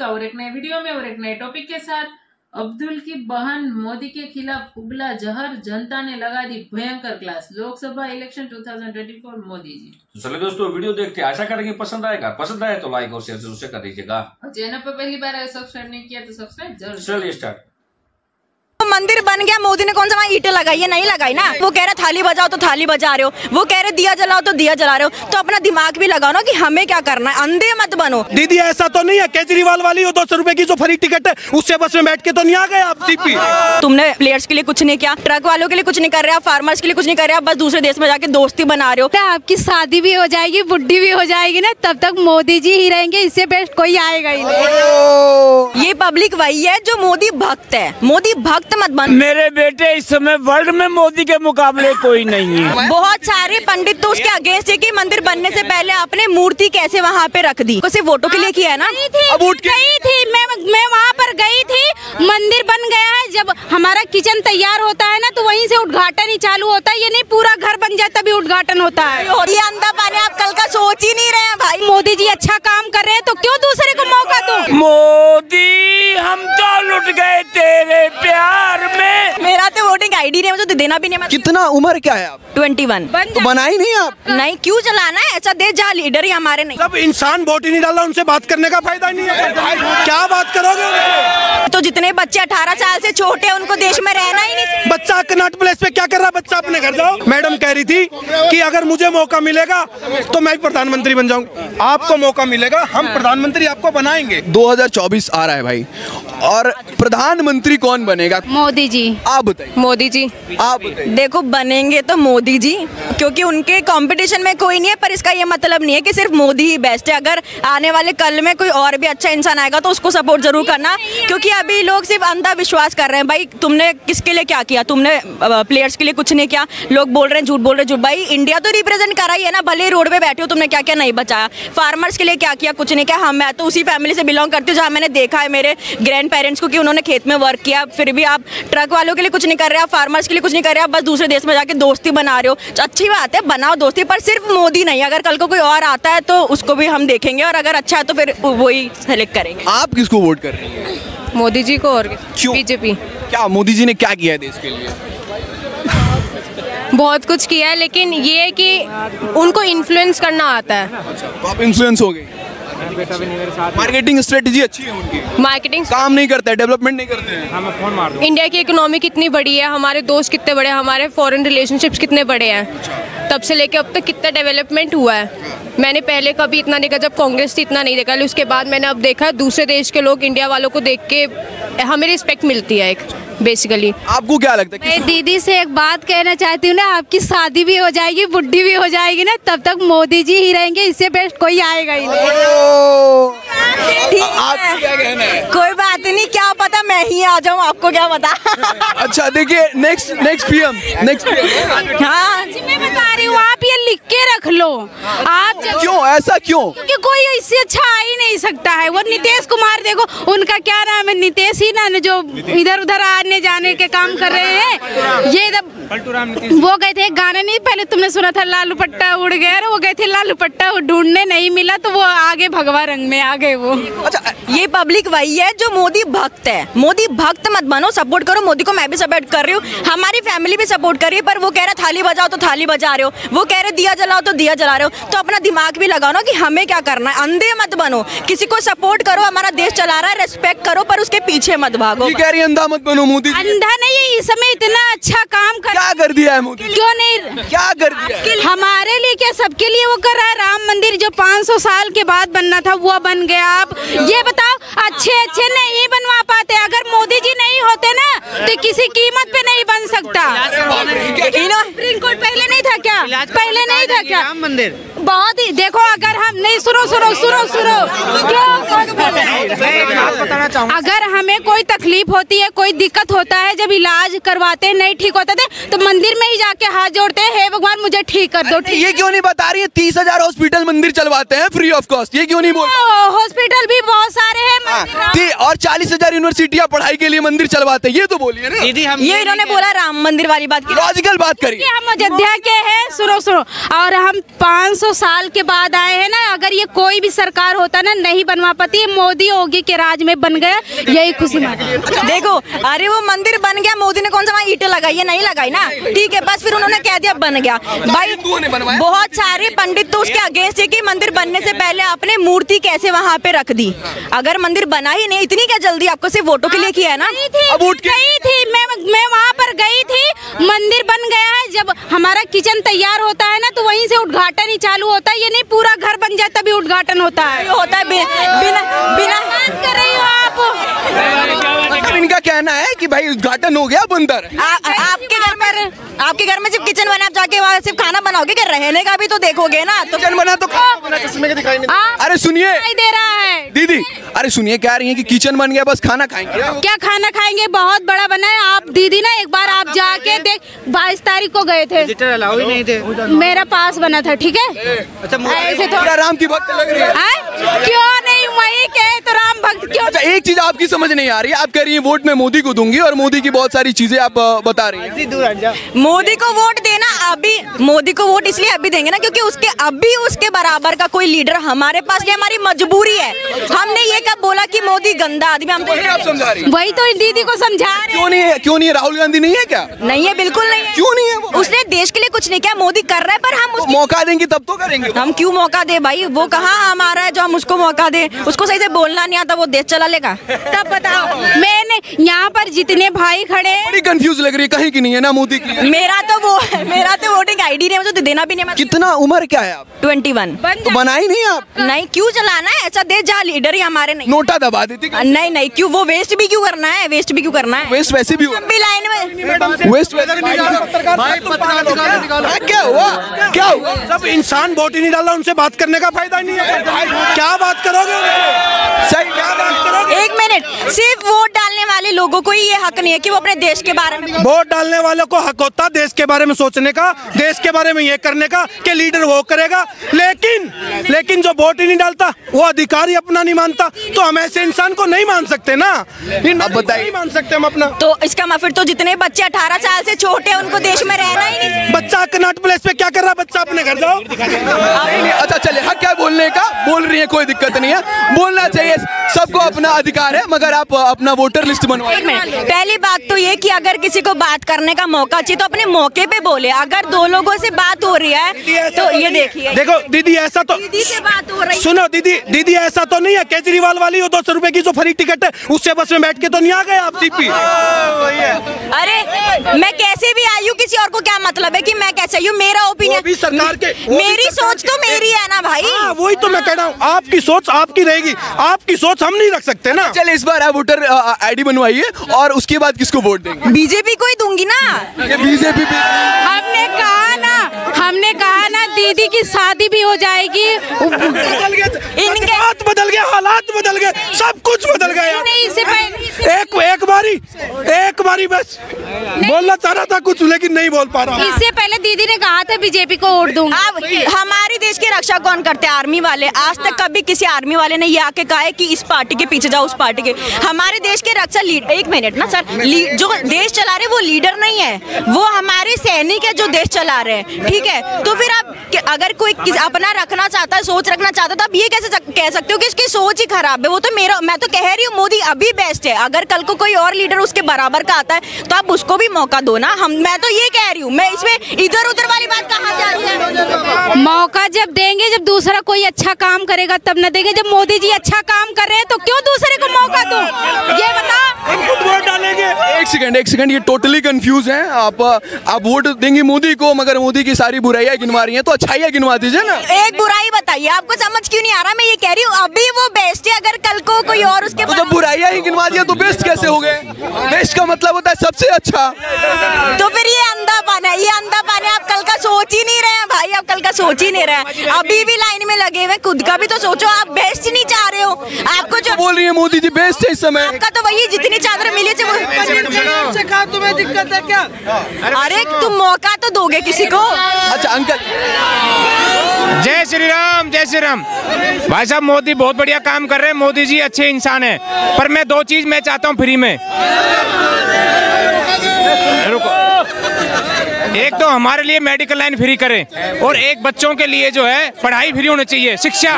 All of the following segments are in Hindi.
आपका और एक नए वीडियो में और एक नए टॉपिक के साथ। अब्दुल की बहन मोदी के खिलाफ उगला जहर, जनता ने लगा दी भयंकर क्लास। लोकसभा इलेक्शन 2024 मोदी जी। तो चलिए दोस्तों वीडियो देखते हैं, आशा करेंगे पसंद आएगा। पसंद आए तो लाइक और शेयर जरूर से कर दीजिएगा। चैनल पर पहली बार अगर सब्सक्राइब नहीं किया तो सब्सक्राइब जरूर। चलिए स्टार्ट। मंदिर बन गया, मोदी ने कौन सा वहाँ ईंटें लगाई है? नहीं लगाई ना। वो कह रहे थाली बजाओ तो थाली बजा रहे हो, वो कह रहे दिया जलाओ तो दिया जला रहे हो। तो अपना दिमाग भी लगाओ ना कि हमें क्या करना है, अंधे मत बनो। दीदी ऐसा तो नहीं है केजरीवाल वाली 200 रुपए की जो फ्री टिकट है उससे बस में बैठ के तो नहीं आ गए आप सीपी। तुमने प्लेयर्स के लिए कुछ नहीं किया, ट्रक वालों के लिए कुछ नहीं कर रहे, आप फार्मर्स के लिए कुछ नहीं कर रहे, आप बस दूसरे देश में जाके दोस्ती बना रहे हो। आपकी शादी भी हो जाएगी, बुढ़ी भी हो जाएगी ना, तब तक मोदी जी ही रहेंगे, इससे बेस्ट कोई आएगा ही नहीं। ये पब्लिक वही है जो मोदी भक्त है। मोदी भक्त मत बन। मेरे बेटे इस समय वर्ल्ड में मोदी के मुकाबले कोई नहीं है। बहुत सारे पंडित तो उसके अगेंस्ट है कि मंदिर बनने से पहले आपने मूर्ति कैसे वहाँ पे रख दी, सिर्फ वोटों के लिए किया है ना। अब गई थी मैं वहाँ पर गई थी, मंदिर बन गया है। जब हमारा किचन तैयार होता है ना तो वहीं से उद्घाटन ही चालू होता है। ये नहीं पूरा घर बन जाए तभी उद्घाटन होता है। ये अंधा पानी आप कल का सोच ही नहीं रहे हैं भाई। मोदी जी अच्छा काम कर रहे हैं तो क्यों दूसरे को मौका दो। मोदी हम तो लुट गए तेरे प्यार में। मेरा तो वोटिंग आईडी नहीं है, मुझे देना भी नहीं। कितना उम्र क्या है आप? 21। तो बनाई नहीं आप? नहीं, क्यों चलाना है ऐसा देश जहाँ लीडर ही हमारे नहीं। सब इंसान वोट ही नहीं डाला, उनसे बात करने का फायदा नहीं है। क्या बात करोगे उनसे? तो जितने बच्चे 18 साल से छोटे हैं उनको देश में रहना ही नहीं। बच्चा कनॉट प्लेस पे क्या कर रहा है? बच्चा अपने घर जाओ। मैडम कह रही थी कि अगर मुझे मौका मिलेगा तो मैं प्रधानमंत्री बन जाऊंगा। आपको मौका मिलेगा, हम प्रधानमंत्री आपको बनाएंगे। 2024 आ रहा है भाई, और प्रधानमंत्री कौन बनेगा? मोदी जी। आप बताइए। मोदी जी। आप बताइए। देखो बनेंगे तो मोदी जी, क्योंकि उनके कंपटीशन में कोई नहीं है। पर इसका ये मतलब नहीं है कि सिर्फ मोदी ही बेस्ट है। अगर आने वाले कल में कोई और भी अच्छा इंसान आएगा तो उसको सपोर्ट जरूर करना, क्योंकि अभी लोग सिर्फ अंधा विश्वास कर रहे हैं। भाई तुमने किसके लिए क्या किया? तुमने प्लेयर्स के लिए कुछ नहीं किया। लोग बोल रहे हैं झूठ बोल रहे हैं, झूठ। भाई इंडिया तो रिप्रेजेंट करा ही है ना, भले रोड पे बैठे हो, तुमने क्या क्या नहीं बचाया। फार्मर्स के लिए क्या किया? कुछ नहीं किया। मैं तो उसी फैमिली से बिलोंग करती हूँ जहाँ मैंने देखा है मेरे ग्रैंड पेरेंट्स को कि उन्होंने खेत में वर्क किया। फिर भी आप ट्रक वालों के लिए कुछ नहीं कर रहे, आप फार्मर्स के लिए कुछ नहीं कर रहे, आप बस दूसरे देश में जाके दोस्ती बना रहे हो। अच्छी बात है, बनाओ दोस्ती, पर सिर्फ मोदी नहीं। अगर कल को कोई और आता है तो उसको भी हम देखेंगे, और अगर अच्छा है तो फिर वही सेलेक्ट करेंगे। आप किसको वोट कर रही हैं? मोदी जी को। और क्यों? बीजेपी। क्या मोदी जी ने क्या किया है देश के लिए? बहुत कुछ किया है, लेकिन ये है कि उनको इन्फ्लुएंस करना आता है। तो आप इन्फ्लुएंस हो गए। मार्केटिंग स्ट्रेटजी अच्छी है उनकी। मार्केटिंग काम नहीं करते, डेवलपमेंट नहीं करते हैं। इंडिया की इकोनॉमी कितनी बड़ी है, हमारे दोस्त कितने बड़े हैं, हमारे फॉरेन रिलेशनशिप्स कितने बड़े हैं। तब से लेके अब तक कितना डेवलपमेंट हुआ है। मैंने पहले कभी इतना देखा, जब कांग्रेस थी इतना नहीं देखा, लेकिन उसके बाद मैंने अब देखा दूसरे देश के लोग इंडिया वालों को देख के हमें रिस्पेक्ट मिलती है एक बेसिकली। आपको क्या लगता है? मैं दीदी से एक बात कहना चाहती हूँ ना, आपकी शादी भी हो जाएगी, बुढ़ी भी हो जाएगी ना, तब तक मोदी जी ही रहेंगे, इससे बेस्ट कोई आएगा ही नहीं। ठीक है, क्या कहना है? कोई बात नहीं, क्या पता मैं ही आ जाऊँ, आपको क्या पता। अच्छा देखिए, नेक्स्ट पीएम। हाँ मैं बता रही हूँ, आप ये लिख के रख लो। आप क्यों ऐसा क्यों? क्योंकि कोई इससे अच्छा आ ही नहीं सकता है। वो नीतीश कुमार, देखो उनका क्या नाम है, नीतीश ही ना, जो इधर उधर आने जाने के काम कर रहे हैं। ये वो गए थे, गाना नहीं पहले तुमने सुना था, लालू पट्टा उड़ गया, वो गए थे लालू पट्टा ढूंढने, नहीं मिला तो वो आगे भगवा रंग में आ गए वो। अच्छा, ये पब्लिक वही है जो मोदी भक्त है। मोदी भक्त मत बनो, सपोर्ट करो मोदी को। मैं भी सपोर्ट कर रही हूँ, हमारी फैमिली भी सपोर्ट कर रही है। पर वो कह रहा थाली बजाओ तो थाली बजा रहे हो, वो कह रहे दिया जलाओ तो दिया जला रहे हो। तो अपना दिमाग भी लगाओ ना कि हमें क्या करना है, अंधे मत बनो। किसी को सपोर्ट करो, हमारा देश चला रहा है, रेस्पेक्ट करो, पर उसके पीछे मत भागो। कह रही अंधा मत बनो मोदी। अंधा नहीं है, इस समय इतना अच्छा काम क्या कर दिया है मोदी? क्यों नहीं? क्या कर दिया है? हमारे लिए क्या, सबके लिए वो कर रहा है। राम मंदिर जो 500 साल के बाद बनना था वो बन गया। आप ये बताओ, अच्छे नहीं बनवा पाते। अगर मोदी जी नहीं होते ना तो किसी कीमत पे नहीं बन सकता। सुप्रीम कोर्ट पहले नहीं था क्या? पहले नहीं था क्या? राम मंदिर बहुत ही, देखो अगर हम नहीं, सुनो अगर हमें कोई तकलीफ होती है, कोई दिक्कत होता है, जब इलाज करवाते हैं नहीं ठीक होता थे तो मंदिर में ही जाके हाथ जोड़ते हैं, हे भगवान मुझे ठीक कर दो। ये क्यों नहीं बता रही है? 30,000 हॉस्पिटल मंदिर चलवाते हैं फ्री ऑफ कॉस्ट, ये क्यों नहीं बोल? हॉस्पिटल भी बहुत सारे हैं और 40,000 यूनिवर्सिटियाँ पढ़ाई के लिए मंदिर चलवाते हैं, ये तो बोलिए ना दीदी। ये इन्होंने बोला राम मंदिर वाली बात की, लॉजिकल बात करिए। हम अयोध्या के हैं, सुनो और हम 500 साल के बाद आए हैं ना, अगर ये कोई भी सरकार होता ना नहीं बनवा पाती, मोदी योगी के राज में बन गया, यही खुशी देखो, अरे वो मंदिर बन गया, मोदी ने कौन सा वहाँ ईंटें लगाई है? नहीं लगाई ना, ठीक है, बस फिर उन्होंने कह दिया बन गया। भाई बहुत सारे पंडित तो उसके अगेंस्ट है कि मंदिर बनने से पहले आपने मूर्ति कैसे वहाँ पे रख दी। अगर मंदिर बना ही नहीं, इतनी क्या जल्दी, आपको सिर्फ वोटों के लिए किया है ना। गई थी मैं वहाँ पर गई थी, मंदिर बन गया है। जब हमारा किचन तैयार होता है ना तो वहीं से उद्घाटन ही चालू होता है, ये नहीं पूरा घर बन जाए तभी उद्घाटन होता है। बिना कर रही हो आप। मतलब इनका कहना है कि भाई उद्घाटन हो गया, बंदर आपके घर में सिर्फ किचन बना, आप जाके वहाँ सिर्फ खाना बनाओगे, क्या रहने का भी तो देखोगे ना। तो किचन बना तो दिखाई नहीं। अरे सुनिए दे रहा है दीदी, अरे सुनिए, कह रही है कि किचन बन गया, बस खाना खाएंगे। क्या खाना खाएंगे? बहुत बड़ा बना है। आप दीदी ना एक बार आप जाके देख, 22 तारीख को गए थे, अलाउ ही नहीं थे, मेरा पास बना था, ठीक है। ऐसे थोड़ा राम की भक्त लग रही है। क्यों नहीं, वही कहे तो राम भक्त क्यों। अच्छा, एक चीज आपकी समझ नहीं आ रही है, आप कह रही है वोट मैं मोदी को दूंगी और मोदी की बहुत सारी चीजें आप बता रही हैं। मोदी को वोट देना, अभी मोदी को वोट इसलिए अभी देंगे ना क्योंकि उसके बराबर का कोई लीडर हमारे पास नहीं, हमारी मजबूरी है। हमने ये कब बोला कि मोदी गंदा आदमी, हम आप समझा रही हैं। वही तो दीदी को समझा रहे। क्यों नहीं है? राहुल गांधी नहीं है क्या? नहीं है, बिल्कुल नहीं है। क्यों नहीं है? उसने देश के लिए कुछ नहीं किया, मोदी कर रहा है, पर हम मौका देंगे तब तो करेंगे। हम क्यों मौका दे भाई? वो कहाँ हमारा है जो हम उसको मौका दे? उसको सही से बोलना नहीं आता, वो देश चला लेगा। तब बताओ, मैंने यहाँ पर जितने भाई खड़े, बड़ी कंफ्यूज लग रही है, कहीं की नहीं है ना मोदी की। मेरा तो वोटिंग आईडी नहीं, मुझे तो देना भी नहीं। कितना उम्र क्या है आप? 21। तो बनाई नहीं आप? नहीं, क्यों चलाना है ऐसा देश जहाँ लीडर ही हमारे नहीं? नोटा दबा देती। नहीं, क्यों? वो वेस्ट भी क्यों करना है? वेस्ट वैसे भी लाइन में वेस्ट क्या हुआ? जब इंसान वोट ही नहीं डाला, उनसे बात करने का फायदा नहीं है। क्या बात करोगे उनसे? सही, क्या बात करोगे? एक मिनट, सिर्फ वोट डालने वाले लोगों को ही ये हक नहीं है कि वो अपने देश के बारे में। वोट डालने वालों को हक होता देश के बारे में सोचने का, देश के बारे में ये करने का कि लीडर वो करेगा। लेकिन जो वोट ही नहीं डालता, वो अधिकारी अपना नहीं मानता, तो हम ऐसे इंसान को नहीं मान सकते ना। अब बताइए, नहीं मान सकते हम अपना। तो इसका फिर तो जितने बच्चे 18 साल से छोटे हैं उनको देश में रहना ही नहीं। बच्चा कनॉट प्लेस पे क्या कर रहा है? बच्चा अपने घर जाओ। अच्छा चले, हक क्या बोलने का, बोल रही है, कोई दिक्कत नहीं है, बोलना चाहिए, सबको अपना अधिकार है, मगर आप अपना वोटर लिस्ट बनवाइए। पहली बात तो ये कि अगर किसी को बात करने का मौका चाहिए तो अपने मौके पे बोले। अगर दो लोगों से बात हो रही है तो ये देखिए, देखो दीदी, ऐसा तो दीदी से बात हो रही है। सुनो दीदी, ऐसा तो नहीं है केजरीवाल वाली वो 200 रुपए की जो फ्री टिकट है, उससे बस में बैठ के तो नहीं आ गए आप सीपी। अरे मैं कैसे भी आई हूँ, किसी और को क्या मतलब है कि मैं कैसे आई हूँ? मेरा ओपिनियन, सरकार के, मेरी सोच तो मेरी है ना भाई। वही तो मैं कह रहा हूँ, आपकी सोच आपकी रहेगी, आपकी सोच हम नहीं रख सकते ना। चले, इस बार आप वोटर आईडी बनवाइए और उसके बाद किसको वोट देंगे? बीजेपी को ही दूंगी ना। ये बीजेपी भी हमने कहा ना दीदी की शादी भी हो जाएगी। इनके हालात बदल गए, सब कुछ बदल गया। एक बारी बस बोलना चाह रहा था कुछ, लेकिन नहीं बोल पा रहा। इससे पहले दीदी ने कहा था बीजेपी को वोट दूंगा। अब हमारी देश की रक्षा कौन करते हैं? आर्मी वाले। आज तक कभी किसी आर्मी वाले ने ये आके कहा है कि इस पार्टी के पीछे जाओ, उस पार्टी के। हमारे देश के रक्षा एक मिनट ना सर, जो देश चला रहे वो लीडर नहीं है, वो हमारे सैनिक है जो देश चला रहे हैं, ठीक है। तो फिर आप अगर कोई अपना रखना चाहता है, सोच रखना चाहता है, तो आप ये कैसे कह सकते हो कि इसकी सोच ही खराब है? वो तो मैं तो कह रही हूँ मोदी अभी बेस्ट है। अगर कल को कोई और लीडर उसके बराबर का आता है तो आप उसको भी मौका दो ना। मैं तो ये कह रही हूँ, मैं इसमें इधर उधर वाली बात कहाँ से आ रही है? मौका जब देंगे, जब दूसरा कोई अच्छा काम करेगा तब न देंगे। जब मोदी जी अच्छा काम कर रहे हैं तो क्यों दूसरे को मौका दो? ये बता। हम खुद वोट डालेंगे। एक सेकंड, ये टोटली कंफ्यूज हैं। आप वोट देंगी मोदी को, मगर मोदी की सारी बुराइयां गिनवा रही हैं, तो अच्छाइयां गिनवा दीजिए ना। एक बुराई बताइए, आपको समझ क्यों नहीं आ रहा? मैं ये कह रही हूँ अभी वो बेस्ट है, अगर कल को कोई और उसके तो जब बुराइयां ही गिनवा दिया तो बेस्ट कैसे हो गए? बेस्ट का मतलब होता है सबसे अच्छा। तो फिर ये अंधापन है, आप कल का सोच ही नहीं रहे हैं भाई, आप कल का सोच ही नहीं रहे हैं। अभी भी लाइन में लगे हुए, खुद का भी तो सोचो। आप बेस्ट नहीं चाह रहे हो, आपको जो बोल रही है मोदी जी बेस्ट है इस समय। आपका तो वही जितनी चादर मिली थी तुम्हें दिक्कत है क्या? अरे तुम मौका तो दोगे किसी को। अच्छा अंकल, जय श्री राम, जय श्री राम। भाई साहब मोदी बहुत बढ़िया काम कर रहे हैं, मोदी जी अच्छे इंसान हैं, पर मैं 2 चीज मैं चाहता हूँ फ्री में। रुको, एक तो हमारे लिए मेडिकल लाइन फ्री करें और एक बच्चों के लिए जो है पढ़ाई फ्री होनी चाहिए, शिक्षा,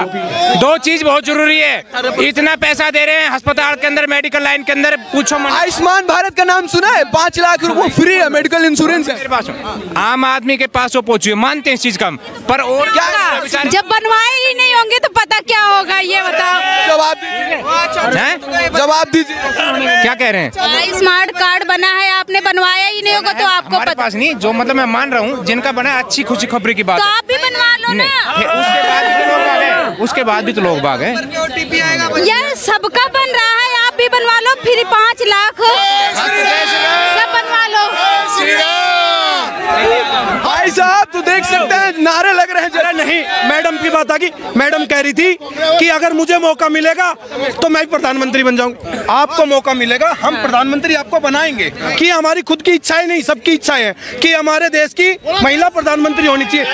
दो चीज बहुत जरूरी है। इतना पैसा दे रहे हैं अस्पताल के अंदर, मेडिकल लाइन के अंदर, पूछो मत। आयुष्मान भारत का नाम सुना है? 5 लाख रुपए फ्री है, मेडिकल इंश्योरेंस है। मेरे पास आम आदमी के पास वो पहुंची, मानते हैं इस चीज का, पर और क्या जब बनवाए ही नहीं होंगे तो पता क्या होगा, ये बताओ। जवाब दीजिए, जवाब दीजिए। क्या कह रहे हैं? आयुष्मान कार्ड बना है, आपने बनवाया ही नहीं होगा तो आपको हमारे पास नहीं, जो मतलब मैं मान रहा हूँ जिनका बना है, अच्छी खुशी खबरी की बात तो है। आप भी बनवा लो ना। उसके बाद भी तो लोग बाग हैं। यार सबका बन रहा है, आप भी बनवा लो, फिर 5 लाख सब बनवा लो। भाई साहब तो देख सकते हैं नारे लग रहे हैं। जरा नहीं, मैडम की बात आ गई। मैडम कह रही थी कि अगर मुझे मौका मिलेगा तो मैं प्रधानमंत्री बन जाऊंगा। आपको मौका मिलेगा, हम प्रधानमंत्री आपको बनाएंगे। कि हमारी खुद की इच्छाएं नहीं, सबकी इच्छाएं है कि हमारे देश की महिला प्रधानमंत्री होनी चाहिए।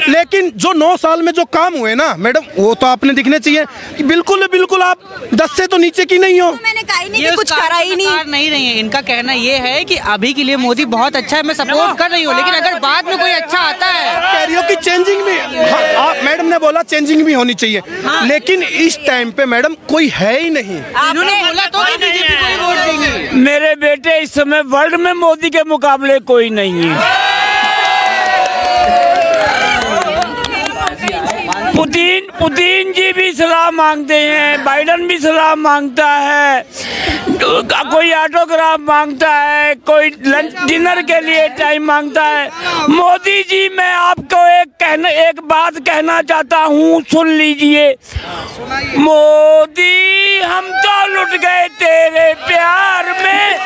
लेकिन जो 9 साल में जो काम हुए ना मैडम, वो तो आपने दिखने चाहिए। बिल्कुल आप 10 से तो नीचे की नहीं हो। मैंने कहा ही नहीं कि कुछ करा ही नहीं रही है। इनका कहना ये है कि अभी के लिए मोदी बहुत अच्छा है, मैं सपोर्ट कर रही हूँ, लेकिन अगर बाद में कोई अच्छा आता है, कह रही हो कि चेंजिंग भी, हाँ, मैडम ने बोला चेंजिंग भी होनी चाहिए, लेकिन इस टाइम पे मैडम कोई है ही नहीं। इन्होंने बोला तो बीजेपी को ही वोट देंगे। मेरे बेटे इस समय वर्ल्ड में मोदी के मुकाबले कोई नहीं है। पुतिन जी भी सलाह मांगते हैं, बाइडन भी सलाह मांगता है, कोई ऑटोग्राफ मांगता है, कोई लंच डिनर के लिए टाइम मांगता है। मोदी जी मैं आपको एक बात कहना चाहता हूँ, सुन लीजिए। मोदी हम तो लुट गए तेरे प्यार में,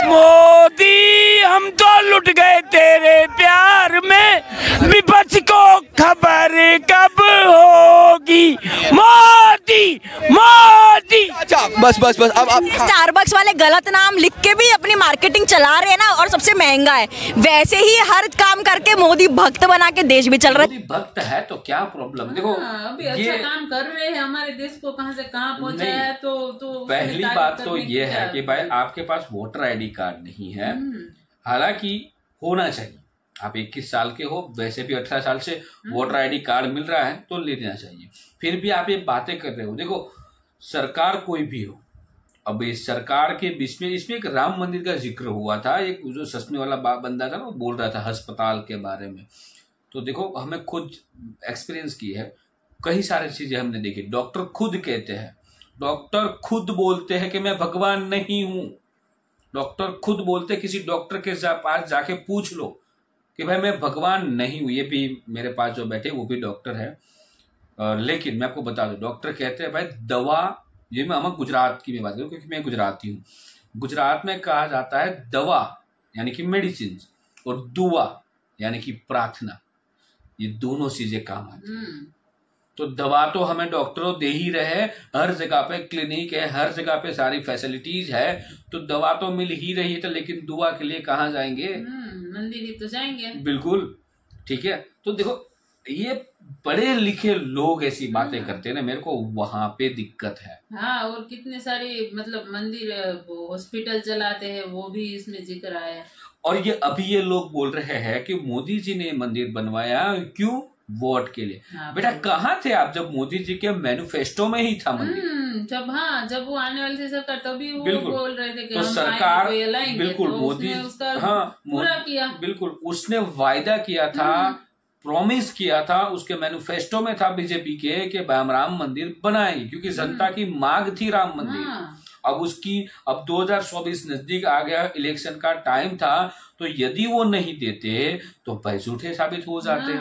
मोदी हम तो लुट गए तेरे प्यार में, विपक्ष को खबर कब होगी, मोदी। अच्छा बस अब स्टारबक्स वाले गलत नाम लिख के भी अपनी मार्केटिंग चला रहे हैं ना, और सबसे महंगा है। वैसे ही हर काम करके मोदी भक्त बना के देश भी चल रहा है। मोदी भक्त है तो क्या प्रॉब्लम? देखो अभी अच्छा काम कर रहे हैं, हमारे देश को कहां से कहां पहुंचाया है। तो पहली बात तो ये है कि भाई आपके पास वोटर आईडी कार्ड नहीं है, हालांकि होना चाहिए। आप 21 साल के हो, वैसे भी 18 साल से वोटर आईडी कार्ड मिल रहा है तो ले लेना चाहिए। फिर भी आप ये बातें कर रहे हो। देखो सरकार कोई भी हो, अब इस सरकार के बीच में इसमें एक राम मंदिर का जिक्र हुआ था, एक जो ससने वाला बंदा था ना, वो बोल रहा था अस्पताल के बारे में। तो देखो हमें खुद एक्सपीरियंस की है, कई सारी चीजें हमने देखी। डॉक्टर खुद कहते हैं, डॉक्टर खुद बोलते हैं कि मैं भगवान नहीं हूं। डॉक्टर खुद बोलते, किसी डॉक्टर के पास जाके पूछ लो कि भाई मैं भगवान नहीं हूं। ये भी मेरे पास जो बैठे वो भी डॉक्टर है, लेकिन मैं आपको बता दूं, डॉक्टर कहते हैं भाई दवा, ये मैं हम गुजरात की मैं बात करूं क्योंकि मैं गुजराती हूँ। गुजरात में कहा जाता है दवा यानी कि मेडिसिन और दुआ यानी कि प्रार्थना, ये दोनों चीजें काम आती हैं। तो दवा तो हमें डॉक्टरों दे ही रहे, हर जगह पे क्लिनिक है, हर जगह पे सारी फैसिलिटीज है, तो दवा तो मिल ही रही है। तो लेकिन दुआ के लिए कहाँ जाएंगे? मंदिर ही तो जाएंगे। बिल्कुल ठीक है। तो देखो ये पढ़े लिखे लोग ऐसी बातें करते हैं ना, मेरे को वहां पे दिक्कत है। हाँ, और कितने सारे मतलब मंदिर हॉस्पिटल चलाते हैं, वो भी इसमें जिक्र आया। और ये अभी ये लोग बोल रहे हैं कि मोदी जी ने मंदिर बनवाया, क्यों? वोट के लिए। हाँ, बेटा कहाँ थे आप जब मोदी जी के मैनिफेस्टो में ही था मंदिर? जब वो आने वाले थे सरकार तभी वो बोल रहे थे कि तो हम सरकार बिल्कुल तो मोदी उसका पूरा किया। बिल्कुल उसने वायदा किया था, प्रॉमिस किया था, उसके मैनिफेस्टो में था बीजेपी के कि हम राम मंदिर बनाएंगे, क्योंकि जनता की मांग थी राम मंदिर। अब 2024 नजदीक आ गया, इलेक्शन का टाइम था, तो यदि वो नहीं देते तो भाई झूठे साबित हो जाते।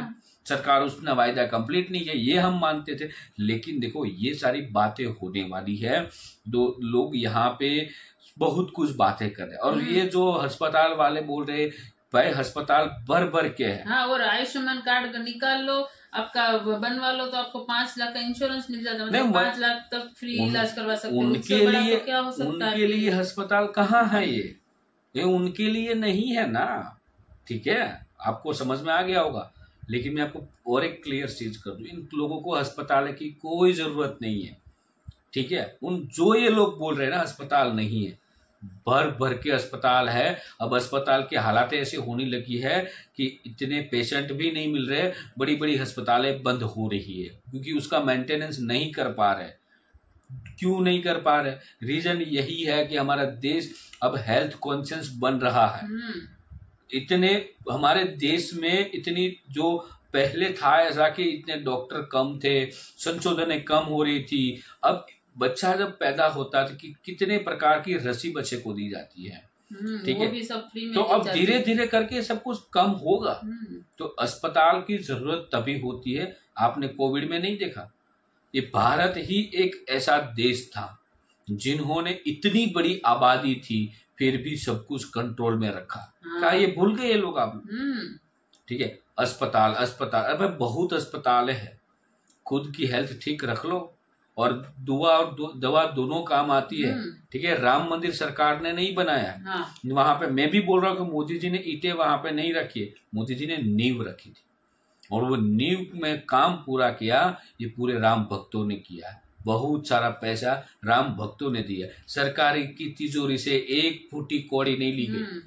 सरकार उसने वायदा कंप्लीट नहीं किया, ये हम मानते थे। लेकिन देखो ये सारी बातें होने वाली है, दो लोग यहाँ पे बहुत कुछ बातें कर रहे हैं। और ये जो अस्पताल वाले बोल रहे, भाई अस्पताल भर के है। हाँ, और आयुष्मान कार्ड निकाल लो, आपका बनवा लो तो आपको 5 लाख का इंश्योरेंस मिल जाता है, मतलब 5 लाख तक फ्री इलाज करवा सकते हैं। उनके लिए अस्पताल कहाँ है? ये उनके लिए नहीं है ना। ठीक है, आपको समझ में आ गया होगा। लेकिन मैं आपको और एक क्लियर चीज कर दूं, इन लोगों को अस्पताल की कोई जरूरत नहीं है। ठीक है, जो ये लोग बोल रहे हैं ना अस्पताल नहीं है, भर भर के अस्पताल है। अब अस्पताल की हालात ऐसी होने लगी है कि इतने पेशेंट भी नहीं मिल रहे, बड़ी बड़ी अस्पतालें बंद हो रही है क्योंकि उसका मेंटेनेंस नहीं कर पा रहे। क्यों नहीं कर पा रहे? रीजन यही है कि हमारा देश अब हेल्थ कॉन्शियस बन रहा है। इतने हमारे देश में इतनी जो पहले था ऐसा कि इतने डॉक्टर कम थे, संशोधन कम हो रही थी। अब बच्चा जब पैदा होता है कि कितने प्रकार की रसी बच्चे को दी जाती है, ठीक है, तो अब धीरे धीरे करके सब कुछ कम होगा। तो अस्पताल की जरूरत तभी होती है। आपने कोविड में नहीं देखा, ये भारत ही एक ऐसा देश था जिन्होंने इतनी बड़ी आबादी थी फिर भी सब कुछ कंट्रोल में रखा। क्या ये भूल गए ये लोग आप? ठीक है, अस्पताल अब बहुत अस्पताल है। खुद की हेल्थ ठीक रख लो और दुआ और दवा दोनों काम आती है। ठीक है, राम मंदिर सरकार ने नहीं बनाया है। वहां पे मैं भी बोल रहा हूँ कि मोदी जी ने ईंटें वहां पे नहीं रखी है, मोदी जी ने नींव रखी थी और वो नींव में काम पूरा किया। ये पूरे राम भक्तों ने किया है। बहुत सारा पैसा राम भक्तों ने दिया। सरकारी की तिजोरी से एक फूटी कौड़ी नहीं ली गई।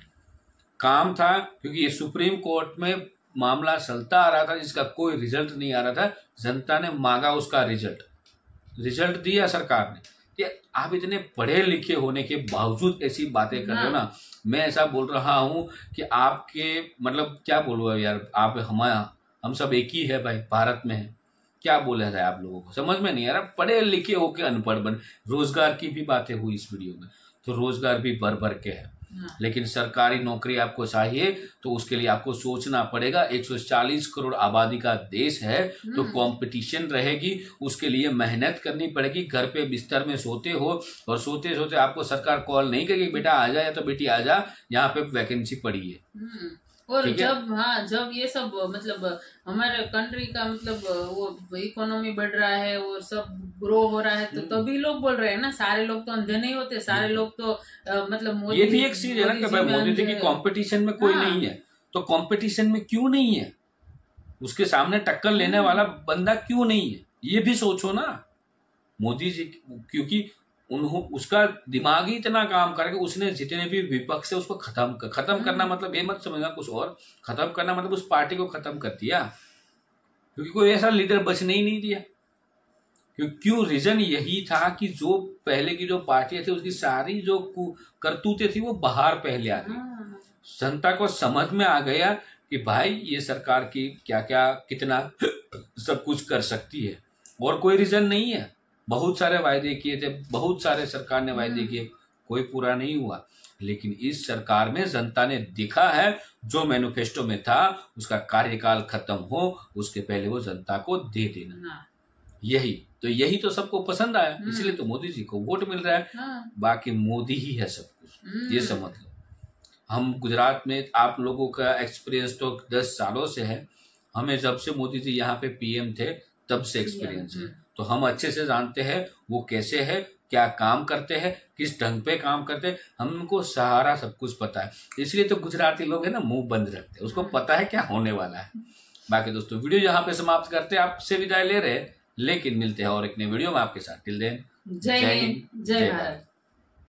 काम था क्योंकि ये सुप्रीम कोर्ट में मामला चलता आ रहा था जिसका कोई रिजल्ट नहीं आ रहा था। जनता ने मांगा उसका रिजल्ट दिया सरकार ने। आप इतने पढ़े लिखे होने के बावजूद ऐसी बातें कर रहे हो ना। मैं ऐसा बोल रहा हूं कि आपके मतलब क्या बोलूँ यार, आप हम सब एक ही है भाई, भारत में है। क्या बोला जाए आप लोगों को समझ में नहीं आ रहा। पढ़े लिखे होके अनपढ़ बन। रोजगार की भी बातें हुई इस वीडियो में, तो रोजगार भी भर के है। लेकिन सरकारी नौकरी आपको चाहिए तो उसके लिए आपको सोचना पड़ेगा। 140 करोड़ आबादी का देश है तो कंपटीशन रहेगी, उसके लिए मेहनत करनी पड़ेगी। घर पे बिस्तर में सोते हो और सोते सोते आपको सरकार कॉल नहीं करेगी बेटा आ जा या तो बेटी आ जा, यहाँ पे वैकेंसी पड़ी है। और जब ये सब मतलब हमारे कंट्री का मतलब वो इकोनॉमी बढ़ रहा है और सब ग्रो हो रहा है तो तभी लोग बोल रहे हैं ना। सारे लोग तो अंधे नहीं होते, सारे लोग तो मतलब ये भी एक चीज है ना कि भाई मोदी जी की कंपटीशन में कोई नहीं है, तो कंपटीशन में क्यों नहीं है? उसके सामने टक्कर लेने वाला बंदा क्यों नहीं है? ये भी सोचो ना। मोदी जी क्योंकि उसका दिमाग ही इतना काम करके उसने जितने भी विपक्ष है उसको खत्म करना, मतलब ये मत समझना कुछ और। खत्म करना मतलब उस पार्टी को खत्म कर दिया क्योंकि कोई ऐसा लीडर बचने ही नहीं दिया। क्यों? रीजन यही था कि जो पहले की जो पार्टियां थी उसकी सारी जो करतूतें थी वो बाहर पहले आ गई। जनता को समझ में आ गया कि भाई ये सरकार की क्या क्या कितना सब कुछ कर सकती है और कोई रीजन नहीं है। बहुत सारे वायदे किए थे, बहुत सारे सरकार ने वायदे किए, कोई पूरा नहीं हुआ। लेकिन इस सरकार में जनता ने देखा है जो मैनिफेस्टो में था उसका कार्यकाल खत्म हो उसके पहले वो जनता को दे देना। यही तो सबको पसंद आया, इसलिए तो मोदी जी को वोट मिल रहा है। बाकी मोदी ही है सब कुछ, ये समझ लो। हम गुजरात में आप लोगों का एक्सपीरियंस तो 10 सालों से है। हमें जब से मोदी जी यहाँ पे पीएम थे तब से एक्सपीरियंस है, तो हम अच्छे से जानते हैं वो कैसे है, क्या काम करते हैं, किस ढंग पे काम करते हैं। हमको सहारा सब कुछ पता है, इसलिए तो गुजराती लोग है ना मुंह बंद रखते हैं, उसको पता है क्या होने वाला है। बाकी दोस्तों वीडियो यहाँ पे समाप्त करते हैं, आपसे विदाई ले रहे हैं, लेकिन मिलते हैं और एक नई वीडियो में आपके साथ। टिल देन जय हिंद जय भारत।